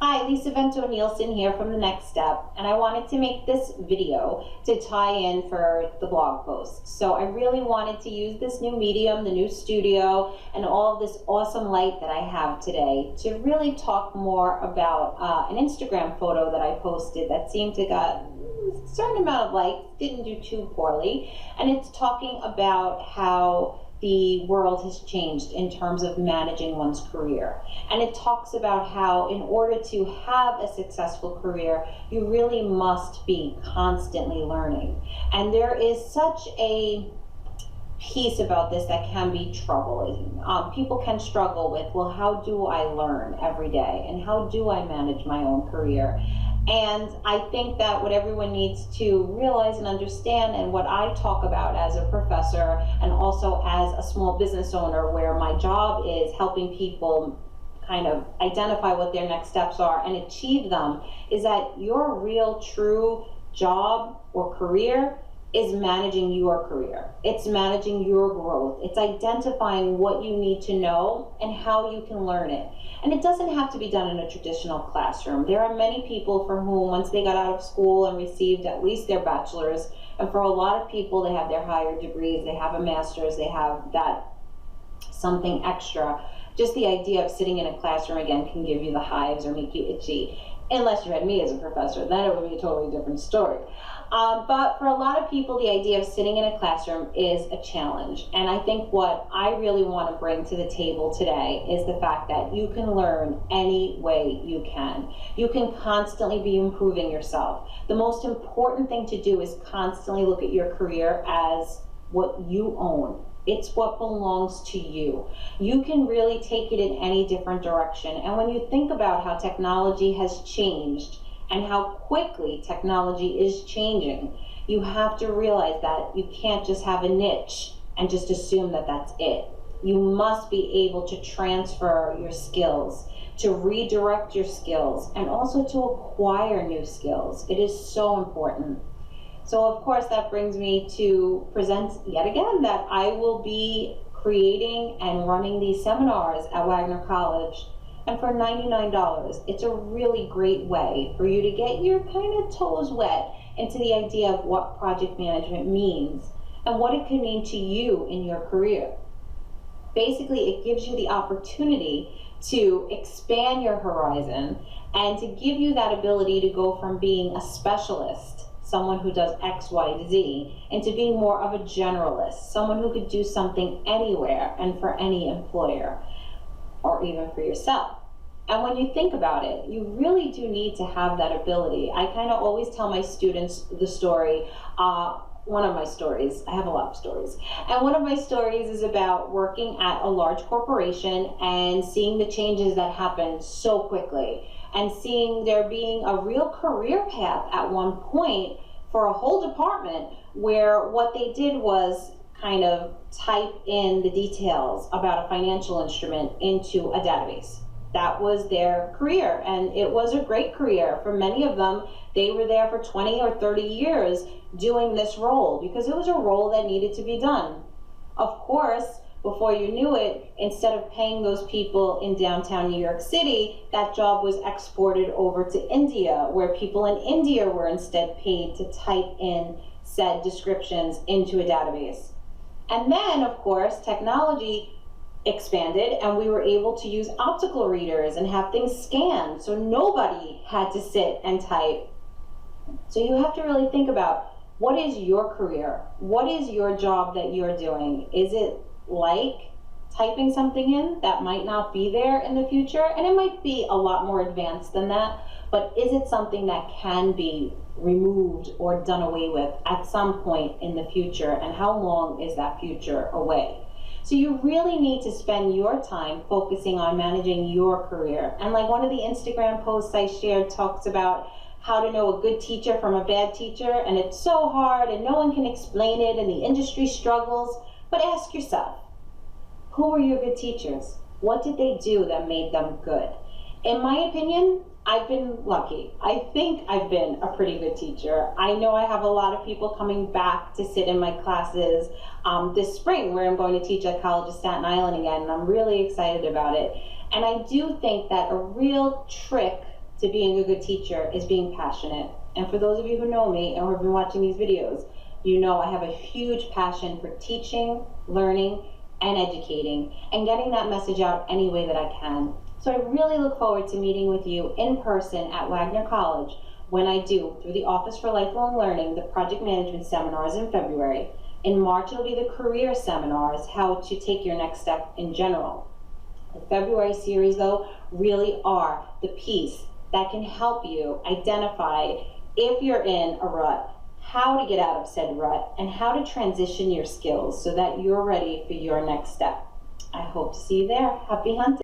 Hi, Lisa Vento Nielsen here from The Next Step, and I wanted to make this video to tie in for the blog post. So I really wanted to use this new medium, the new studio, and all of this awesome light that I have today to really talk more about an Instagram photo that I posted that seemed to got a certain amount of likes, didn't do too poorly, and it's talking about how the world has changed in terms of managing one's career. And it talks about how in order to have a successful career, you really must be constantly learning. And there is such a piece about this that can be troubling. People can struggle with, well, how do I learn every day? And how do I manage my own career? And I think that what everyone needs to realize and understand, and what I talk about as a professor and also as a small business owner, where my job is helping people kind of identify what their next steps are and achieve them, is that your real true job or career is managing your career. It's managing your growth. It's identifying what you need to know and how you can learn it. And it doesn't have to be done in a traditional classroom. There are many people for whom, once they got out of school and received at least their bachelor's, and for a lot of people, they have their higher degrees, they have a master's, they have that something extra. Just the idea of sitting in a classroom again can give you the hives or make you itchy. Unless you had me as a professor, then it would be a totally different story. But for a lot of people, the idea of sitting in a classroom is a challenge. And I think what I really want to bring to the table today is the fact that you can learn any way you can. You can constantly be improving yourself. The most important thing to do is constantly look at your career as what you own. It's what belongs to you. You can really take it in any different direction. And when you think about how technology has changed and how quickly technology is changing, you have to realize that you can't just have a niche and just assume that that's it. You must be able to transfer your skills, to redirect your skills, and also to acquire new skills. It is so important. So of course that brings me to present yet again that I will be creating and running these seminars at Wagner College, and for $99. It's a really great way for you to get your kind of toes wet into the idea of what project management means and what it can mean to you in your career. Basically, it gives you the opportunity to expand your horizon and to give you that ability to go from being a specialist, someone who does X, Y, Z, into being more of a generalist, someone who could do something anywhere and for any employer, or even for yourself. And when you think about it, you really do need to have that ability. I kind of always tell my students the story, one of my stories, I have a lot of stories, and one of my stories is about working at a large corporation and seeing the changes that happen so quickly, and seeing there being a real career path at one point for a whole department where what they did was kind of type in the details about a financial instrument into a database. That was their career, and it was a great career. For many of them, they were there for 20 or 30 years doing this role because it was a role that needed to be done. Of course, before you knew it, instead of paying those people in downtown New York City, that job was exported over to India, where people in India were instead paid to type in said descriptions into a database. And then, of course, technology expanded and we were able to use optical readers and have things scanned, so nobody had to sit and type. So you have to really think about, what is your career? What is your job that you're doing? Is it like typing something in that might not be there in the future? And it might be a lot more advanced than that, but is it something that can be removed or done away with at some point in the future? And how long is that future away? So you really need to spend your time focusing on managing your career. And like one of the Instagram posts I shared talks about how to know a good teacher from a bad teacher, and it's so hard and no one can explain it and the industry struggles. But ask yourself, who were your good teachers? What did they do that made them good? In my opinion, I've been lucky. I think I've been a pretty good teacher. I know I have a lot of people coming back to sit in my classes this spring, where I'm going to teach at College of Staten Island again, and I'm really excited about it. And I do think that a real trick to being a good teacher is being passionate. And for those of you who know me and who have been watching these videos, you know I have a huge passion for teaching, learning, and educating, and getting that message out any way that I can. So I really look forward to meeting with you in person at Wagner College when I do, through the Office for Lifelong Learning, the project management seminars in February. In March, it'll be the career seminars, how to take your next step in general. The February series, though, really are the piece that can help you identify if you're in a rut, how to get out of said rut, and how to transition your skills so that you're ready for your next step. I hope to see you there. Happy hunting.